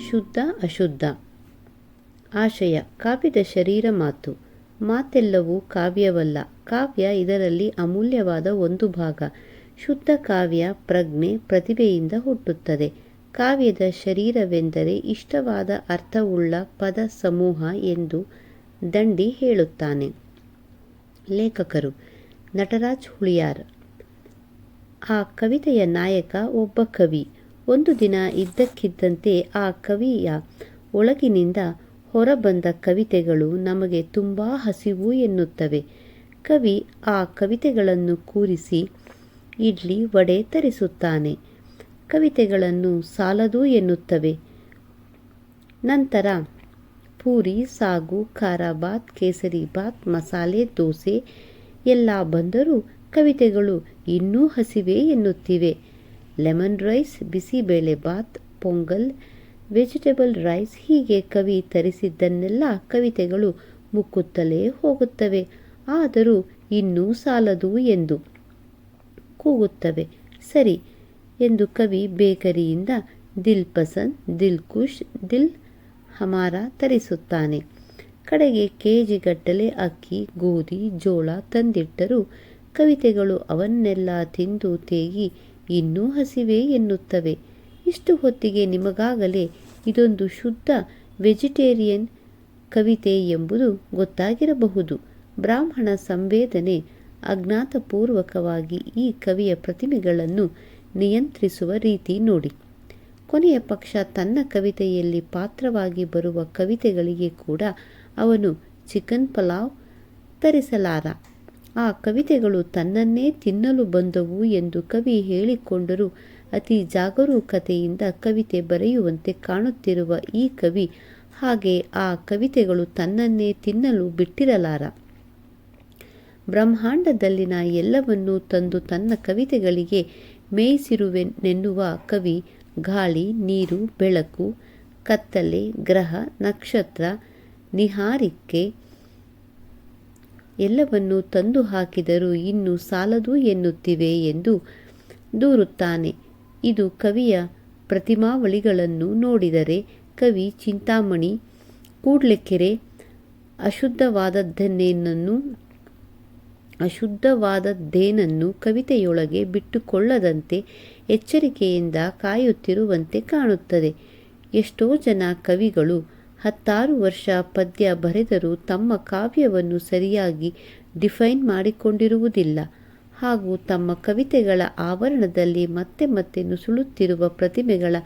ಶುದ್ಧ ಅಶುದ್ಧ. ಆಶಯ: ಕಾವ್ಯದ ಶರೀರ ಮಾತು. ಮಾತೆಲ್ಲವೂ ಕಾವ್ಯವಲ್ಲ. ಕಾವ್ಯ ಇದರಲ್ಲಿ ಅಮೂಲ್ಯವಾದ ಒಂದು ಭಾಗ. ಶುದ್ಧ ಕಾವ್ಯ ಪ್ರಜ್ಞೆ, ಪ್ರತಿಭೆಯಿಂದ ಹುಟ್ಟುತ್ತದೆ. ಕಾವ್ಯದ ಶರೀರವೆಂದರೆ ಇಷ್ಟವಾದ ಅರ್ಥವುಳ್ಳ ಪದ ಸಮೂಹ ಎಂದು ದಂಡಿ ಹೇಳುತ್ತಾನೆ. ಲೇಖಕರು: ನಟರಾಜ್ ಹುಳಿಯಾರ್. ಆ ಕವಿತೆಯ ನಾಯಕ ಒಬ್ಬ ಕವಿ. ಒಂದು ದಿನ ಇದ್ದಕ್ಕಿದ್ದಂತೆ ಆ ಕವಿಯ ಒಳಗಿನಿಂದ ಹೊರಬಂದ ಕವಿತೆಗಳು ನಮಗೆ ತುಂಬ ಹಸಿವು ಎನ್ನುತ್ತವೆ. ಕವಿ ಆ ಕವಿತೆಗಳನ್ನು ಕೂರಿಸಿ ಇಡ್ಲಿ ವಡೆ ತರಿಸುತ್ತಾನೆ. ಕವಿತೆಗಳನ್ನು ಸಾಲದು ಎನ್ನುತ್ತವೆ. ನಂತರ ಪೂರಿ, ಸಾಗು, ಖಾರ ಬಾತ್, ಕೇಸರಿ ಬಾತ್, ಮಸಾಲೆ ದೋಸೆ ಎಲ್ಲ ಬಂದರೂ ಕವಿತೆಗಳು ಇನ್ನೂ ಹಸಿವೆ ಎನ್ನುತ್ತಿವೆ. Lemon rice, bisibele bath, pongal, vegetable rice ಹೀಗೆ ಕವಿ ತರಿಸಿದ್ದನ್ನೆಲ್ಲ ಕವಿತೆಗಳು ಮುಕ್ಕುತ್ತಲೇ ಹೋಗುತ್ತವೆ. ಆದರೂ ಇನ್ನೂ ಸಾಲದು ಎಂದು ಕೂಗುತ್ತವೆ. ಸರಿ ಎಂದು ಕವಿ ಬೇಕರಿಯಿಂದ ದಿಲ್ ಪಸಂದ್, ದಿಲ್ ಖುಷ್, ದಿಲ್ ಹಮಾರ ತರಿಸುತ್ತಾನೆ. ಕಡೆಗೆ ಕೆಜಿಗಟ್ಟಲೆ ಅಕ್ಕಿ, ಗೋಧಿ, ಜೋಳ ತಂದಿಟ್ಟರೂ ಕವಿತೆಗಳು ಅವನ್ನೆಲ್ಲ ತಿಂದು ತೇಗಿ ಇನ್ನೂ ಹಸಿವೆ ಎನ್ನುತ್ತವೆ. ಇಷ್ಟು ಹೊತ್ತಿಗೆ ನಿಮಗಾಗಲೇ ಇದೊಂದು ಶುದ್ಧ ವೆಜಿಟೇರಿಯನ್ ಕವಿತೆ ಎಂಬುದು ಗೊತ್ತಾಗಿರಬಹುದು. ಬ್ರಾಹ್ಮಣ ಸಂವೇದನೆ ಅಜ್ಞಾತಪೂರ್ವಕವಾಗಿ ಈ ಕವಿಯ ಪ್ರತಿಮೆಗಳನ್ನು ನಿಯಂತ್ರಿಸುವ ರೀತಿ ನೋಡಿ. ಕೊನೆಯ ಪಕ್ಷ ತನ್ನ ಕವಿತೆಯಲ್ಲಿ ಪಾತ್ರವಾಗಿ ಬರುವ ಕವಿತೆಗಳಿಗೆ ಕೂಡ ಅವನು ಚಿಕನ್ ಪಲಾವ್ ತರಿಸಲಾರ. ಆ ಕವಿತೆಗಳು ತನ್ನನ್ನೇ ತಿನ್ನಲು ಬಂದವು ಎಂದು ಕವಿ ಹೇಳಿಕೊಂಡರೂ ಅತಿ ಜಾಗರೂಕತೆಯಿಂದ ಕವಿತೆ ಬರೆಯುವಂತೆ ಕಾಣುತ್ತಿರುವ ಈ ಕವಿ ಹಾಗೆ ಆ ಕವಿತೆಗಳು ತನ್ನನ್ನೇ ತಿನ್ನಲು ಬಿಟ್ಟಿರಲಾರ. ಬ್ರಹ್ಮಾಂಡದಲ್ಲಿನ ಎಲ್ಲವನ್ನೂ ತಂದು ತನ್ನ ಕವಿತೆಗಳಿಗೆ ಮೇಯಿಸಿರುವೆನೆನ್ನುವ ಕವಿ ಗಾಳಿ, ನೀರು, ಬೆಳಕು, ಕತ್ತಲೆ, ಗ್ರಹ, ನಕ್ಷತ್ರ, ನಿಹಾರಿಕೆ ಎಲ್ಲವನ್ನೂ ತಂದು ಹಾಕಿದರೂ ಇನ್ನೂ ಸಾಲದು ಎನ್ನುತ್ತಿವೆ ಎಂದು ದೂರುತ್ತಾನೆ. ಇದು ಕವಿಯ ಪ್ರತಿಮಾವಳಿಗಳನ್ನು ನೋಡಿದರೆ ಕವಿ ಚಿಂತಾಮಣಿ, ಕೂಡ್ಲೆಕೆರೆ ಅಶುದ್ಧವಾದದ್ದೇನನ್ನು ಕವಿತೆಯೊಳಗೆ ಬಿಟ್ಟುಕೊಳ್ಳದಂತೆ ಎಚ್ಚರಿಕೆಯಿಂದ ಕಾಯುತ್ತಿರುವಂತೆ ಕಾಣುತ್ತದೆ. ಎಷ್ಟೋ ಜನ ಕವಿಗಳು 10 ವರ್ಷ ಪದ್ಯ ಬರೆದರೂ ತಮ್ಮ ಕಾವ್ಯವನ್ನು ಸರಿಯಾಗಿ ಡಿಫೈನ್ ಮಾಡಿಕೊಂಡಿರುವುದಿಲ್ಲ ಹಾಗೂ ತಮ್ಮ ಕವಿತೆಗಳ ಆವರಣದಲ್ಲಿ ಮತ್ತೆ ಮತ್ತೆ ನುಸುಳುತ್ತಿರುವ ಪ್ರತಿಮೆಗಳ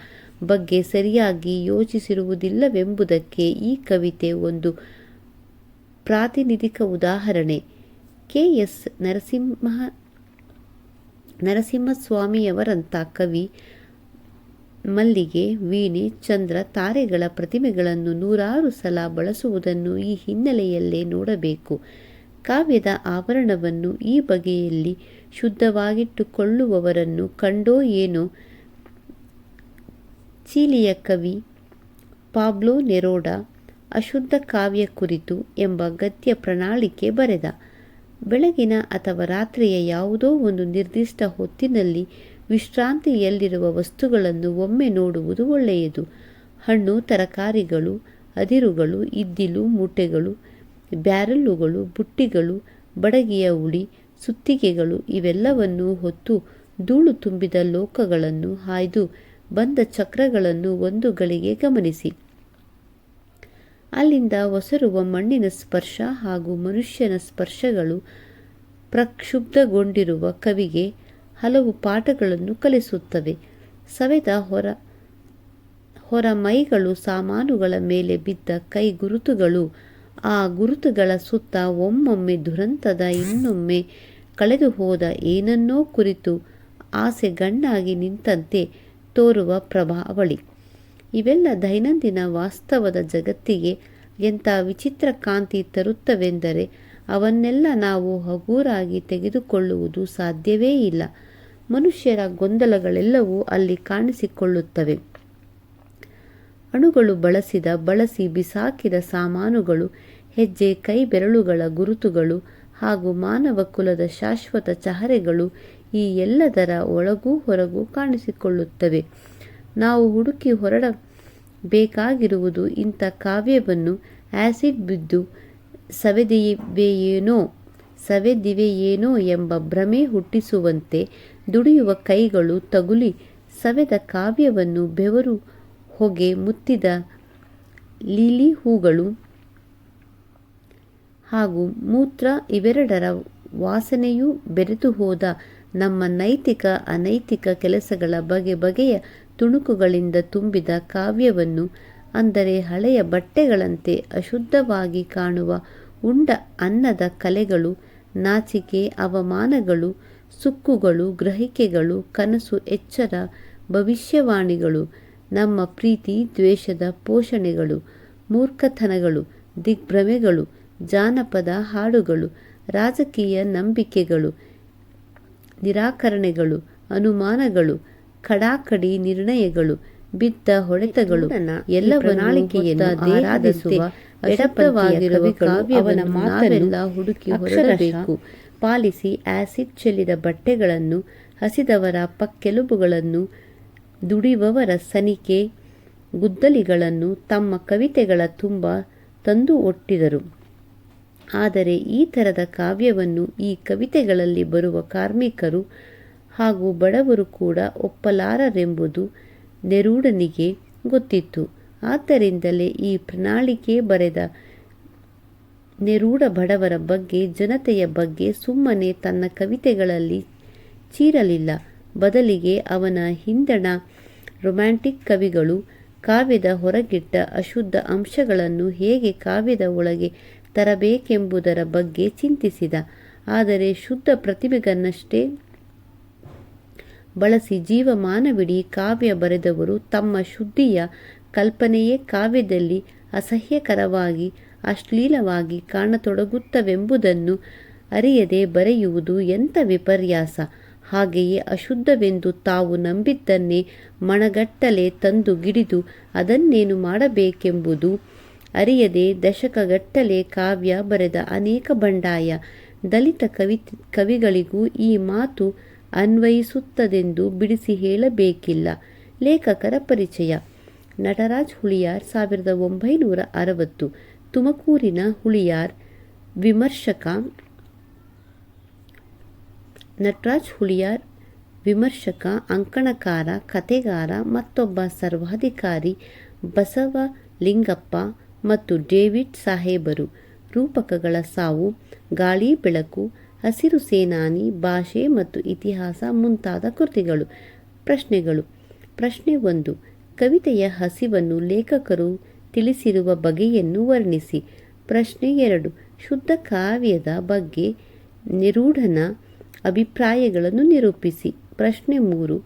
ಬಗ್ಗೆ ಸರಿಯಾಗಿ ಯೋಚಿಸಿರುವುದಿಲ್ಲವೆಂಬುದಕ್ಕೆ ಈ ಕವಿತೆ ಒಂದು ಪ್ರಾತಿನಿಧಿಕ ಉದಾಹರಣೆ. ಕೆ. ಎಸ್. ನರಸಿಂಹಸ್ವಾಮಿಯವರಂಥ ಕವಿ ಮಲ್ಲಿಗೆ, ವೀಣೆ, ಚಂದ್ರ, ತಾರೆಗಳ ಪ್ರತಿಮೆಗಳನ್ನು ನೂರಾರು ಸಲ ಬಳಸುವುದನ್ನು ಈ ಹಿನ್ನೆಲೆಯಲ್ಲೇ ನೋಡಬೇಕು. ಕಾವ್ಯದ ಆವರಣವನ್ನು ಈ ಬಗೆಯಲ್ಲಿ ಶುದ್ಧವಾಗಿಟ್ಟುಕೊಳ್ಳುವವರನ್ನು ಕಂಡೋ ಏನೋ ಚಿಲಿಯ ಕವಿ ಪಾಬ್ಲೋ ನೆರೂಡ ಅಶುದ್ಧ ಕಾವ್ಯ ಕುರಿತು ಎಂಬ ಗದ್ಯ ಪ್ರಣಾಳಿಕೆ ಬರೆದ. ಬೆಳಗಿನ ಅಥವಾ ರಾತ್ರಿಯ ಯಾವುದೋ ಒಂದು ನಿರ್ದಿಷ್ಟ ಹೊತ್ತಿನಲ್ಲಿ ವಿಶ್ರಾಂತಿಯಲ್ಲಿರುವ ವಸ್ತುಗಳನ್ನು ಒಮ್ಮೆ ನೋಡುವುದು ಒಳ್ಳೆಯದು. ಹಣ್ಣು, ತರಕಾರಿಗಳು, ಅದಿರುಗಳು, ಇದ್ದಿಲು ಮೂಟೆಗಳು, ಬ್ಯಾರಲ್ಲುಗಳು, ಬುಟ್ಟಿಗಳು, ಬಡಗಿಯ ಉಳಿ, ಸುತ್ತಿಗೆಗಳು ಇವೆಲ್ಲವನ್ನೂ ಹೊತ್ತು ಧೂಳು ತುಂಬಿದ ಲೋಕಗಳನ್ನು ಹಾಯ್ದು ಬಂದ ಚಕ್ರಗಳನ್ನು ಒಂದು ಗಳಿಗೆ ಗಮನಿಸಿ. ಅಲ್ಲಿಂದ ಒಸರುವ ಮಣ್ಣಿನ ಸ್ಪರ್ಶ ಹಾಗೂ ಮನುಷ್ಯನ ಸ್ಪರ್ಶಗಳು ಪ್ರಕ್ಷುಬ್ಧಗೊಂಡಿರುವ ಕವಿಗೆ ಹಲವು ಪಾಠಗಳನ್ನು ಕಲಿಸುತ್ತವೆ. ಸವೆದ ಹೊರ ಮೈಗಳು, ಸಾಮಾನುಗಳ ಮೇಲೆ ಬಿದ್ದ ಕೈ ಗುರುತುಗಳು, ಆ ಗುರುತುಗಳ ಸುತ್ತ ಒಮ್ಮೊಮ್ಮೆ ದುರಂತದ, ಇನ್ನೊಮ್ಮೆ ಕಳೆದು ಹೋದ ಏನನ್ನೋ ಕುರಿತು ಆಸೆಗಣ್ಣಾಗಿ ನಿಂತಂತೆ ತೋರುವ ಪ್ರಭಾವಳಿ ಇವೆಲ್ಲ ದೈನಂದಿನ ವಾಸ್ತವದ ಜಗತ್ತಿಗೆ ಎಂಥ ವಿಚಿತ್ರ ಕಾಂತಿ ತರುತ್ತವೆಂದರೆ ಅವನ್ನೆಲ್ಲ ನಾವು ಹಗೂರಾಗಿ ತೆಗೆದುಕೊಳ್ಳುವುದು ಸಾಧ್ಯವೇ ಇಲ್ಲ. ಮನುಷ್ಯರ ಗೊಂದಲಗಳೆಲ್ಲವೂ ಅಲ್ಲಿ ಕಾಣಿಸಿಕೊಳ್ಳುತ್ತವೆ. ಅಣುಗಳು ಬಳಸಿ ಬಿಸಾಕಿದ ಸಾಮಾನುಗಳು, ಹೆಜ್ಜೆ ಕೈ ಬೆರಳುಗಳ ಗುರುತುಗಳು ಹಾಗೂ ಮಾನವ ಕುಲದ ಶಾಶ್ವತ ಚಹರೆಗಳು ಈ ಎಲ್ಲದರ ಒಳಗೂ ಹೊರಗೂ ಕಾಣಿಸಿಕೊಳ್ಳುತ್ತವೆ. ನಾವು ಹುಡುಕಿ ಬೇಕಾಗಿರುವುದು ಇಂಥ ಕಾವ್ಯವನ್ನು ಆಸಿಡ್ ಬಿದ್ದು ಸವೆದಿವೆಯೇನೋ ಎಂಬ ಭ್ರಮೆ ಹುಟ್ಟಿಸುವಂತೆ ದುಡಿಯುವ ಕೈಗಳು ತಗುಲಿ ಸವೆದ ಕಾವ್ಯವನ್ನು ಬೆವರು ಹೊಗೆ ಮುತ್ತಿದ ಲೀಲಿ ಹೂಗಳು ಹಾಗೂ ಮೂತ್ರ ಇವೆರಡರ ವಾಸನೆಯೂ ಬೆರೆತು ಹೋದ ನಮ್ಮ ನೈತಿಕ ಅನೈತಿಕ ಕೆಲಸಗಳ ಬಗೆಯ ತುಣುಕುಗಳಿಂದ ತುಂಬಿದ ಕಾವ್ಯವನ್ನು, ಅಂದರೆ ಹಳೆಯ ಬಟ್ಟೆಗಳಂತೆ ಅಶುದ್ಧವಾಗಿ ಕಾಣುವ ಉಂಡ ಅನ್ನದ ಕಲೆಗಳು, ನಾಚಿಕೆ, ಅವಮಾನಗಳು, ಸುಕ್ಕುಗಳು, ಗ್ರಹಿಕೆಗಳು, ಕನಸು, ಎಚ್ಚರ, ಭವಿಷ್ಯವಾಣಿಗಳು, ನಮ್ಮ ಪ್ರೀತಿ ದ್ವೇಷದ ಪೋಷಣೆಗಳು, ಮೂರ್ಖತನಗಳು, ದಿಗ್ಭ್ರಮೆಗಳು, ಜಾನಪದ ಹಾಡುಗಳು, ರಾಜಕೀಯ ನಂಬಿಕೆಗಳು, ನಿರಾಕರಣೆಗಳು, ಅನುಮಾನಗಳು, ಕಡಾಕಡಿ ನಿರ್ಣಯಗಳು, ಬಿದ್ದ ಹೊಡೆತಗಳು ಎಲ್ಲವನ್ನಾಳಿಕೆಯನ್ನು ಆರಾಧಿಸುವ ಎಡಪವಾಗಿರುವ ಕಾವ್ಯವನ ಮಾತೆಲ್ಲ ಹುಡುಕಿ ಹೊರಡಬೇಕು. ಪಾಲಿಸಿ ಆಸಿಡ್ ಚೆಲ್ಲಿದ ಬಟ್ಟೆಗಳನ್ನು, ಹಸಿದವರ ಪಕ್ಕೆಲುಬುಗಳನ್ನು, ದುಡಿಯುವವರ ಸನಿಕೆ ಗುದ್ದಲಿಗಳನ್ನು ತಮ್ಮ ಕವಿತೆಗಳ ತುಂಬ ತಂದು ಒಟ್ಟಿದರು. ಆದರೆ ಈ ಥರದ ಕಾವ್ಯವನ್ನು ಈ ಕವಿತೆಗಳಲ್ಲಿ ಬರುವ ಕಾರ್ಮಿಕರು ಹಾಗೂ ಬಡವರು ಕೂಡ ಒಪ್ಪಲಾರರೆಂಬುದು ನೆರೂಡನಿಗೆ ಗೊತ್ತಿತ್ತು. ಆದ್ದರಿಂದಲೇ ಈ ಪ್ರಣಾಳಿಕೆ ಬರೆದ ನೆರೂಡ ಬಡವರ ಬಗ್ಗೆ, ಜನತೆಯ ಬಗ್ಗೆ ಸುಮ್ಮನೆ ತನ್ನ ಕವಿತೆಗಳಲ್ಲಿ ಚೀರಲಿಲ್ಲ. ಬದಲಿಗೆ ಅವನ ಹಿಂದಣ ರೊಮ್ಯಾಂಟಿಕ್ ಕವಿಗಳು ಕಾವ್ಯದ ಹೊರಗಿಟ್ಟ ಅಶುದ್ಧ ಅಂಶಗಳನ್ನು ಹೇಗೆ ಕಾವ್ಯದ ಒಳಗೆ ತರಬೇಕೆಂಬುದರ ಬಗ್ಗೆ ಚಿಂತಿಸಿದ. ಆದರೆ ಶುದ್ಧ ಪ್ರತಿಭೆಗನ್ನಷ್ಟೇ ಬಳಸಿ ಜೀವಮಾನವಿಡೀ ಕಾವ್ಯ ಬರೆದವರು ತಮ್ಮ ಶುದ್ಧಿಯ ಕಲ್ಪನೆಯೇ ಕಾವ್ಯದಲ್ಲಿ ಅಸಹ್ಯಕರವಾಗಿ, ಅಶ್ಲೀಲವಾಗಿ ಕಾಣತೊಡಗುತ್ತವೆಂಬುದನ್ನು ಅರಿಯದೆ ಬರೆಯುವುದು ಎಂಥ ವಿಪರ್ಯಾಸ! ಹಾಗೆಯೇ ಅಶುದ್ಧವೆಂದು ತಾವು ನಂಬಿದ್ದನ್ನೇ ಮಣಗಟ್ಟಲೆ ತಂದು ಗಿಡಿದು ಅದನ್ನೇನು ಮಾಡಬೇಕೆಂಬುದು ಅರಿಯದೆ ದಶಕಗಟ್ಟಲೆ ಕಾವ್ಯ ಬರೆದ ಅನೇಕ ಬಂಡಾಯ ದಲಿತ ಕವಿಗಳಿಗೂ ಈ ಮಾತು ಅನ್ವಯಿಸುತ್ತದೆಂದು ಬಿಡಿಸಿ ಹೇಳಬೇಕಿಲ್ಲ. ಲೇಖಕರ ಪರಿಚಯ: ನಟರಾಜ್ ಹುಳಿಯಾರ್, 1960, ತುಮಕೂರಿನ ಹುಳಿಯಾರ್ ವಿಮರ್ಶಕ. ನಟರಾಜ್ ಹುಳಿಯಾರ್ ವಿಮರ್ಶಕ, ಅಂಕಣಕಾರ, ಕಥೆಗಾರ, ಮತ್ತೊಬ್ಬ ಸರ್ವಾಧಿಕಾರಿ ಬಸವಲಿಂಗಪ್ಪ ಮತ್ತು ಡೇವಿಡ್ ಸಾಹೇಬರು. ರೂಪಕಗಳ ಸಾವು, ಗಾಳಿ ಬೆಳಕು, ಹಸಿರು ಸೇನಾನಿ, ಭಾಷೆ ಮತ್ತು ಇತಿಹಾಸ ಮುಂತಾದ ಕೃತಿಗಳು. ಪ್ರಶ್ನೆಗಳು: ಪ್ರಶ್ನೆ 1. ಕವಿತೆಯ ಹಸಿವನ್ನು ಲೇಖಕರು ತಿಳಿಸಿರುವ ಬಗೆಯನ್ನು ವರ್ಣಿಸಿ. ಪ್ರಶ್ನೆ 2. ಶುದ್ಧ ಕಾವ್ಯದ ಬಗ್ಗೆ ನೆರೂಡನ ಅಭಿಪ್ರಾಯಗಳನ್ನು ನಿರೂಪಿಸಿ. ಪ್ರಶ್ನೆ 3.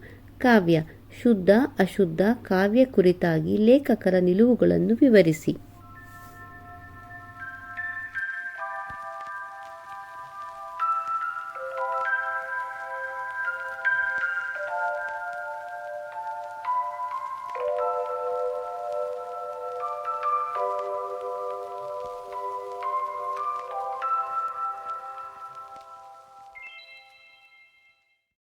ಕಾವ್ಯ, ಶುದ್ಧ ಅಶುದ್ಧ ಕಾವ್ಯ ಕುರಿತಾಗಿ ಲೇಖಕರ ನಿಲುವುಗಳನ್ನು ವಿವರಿಸಿ.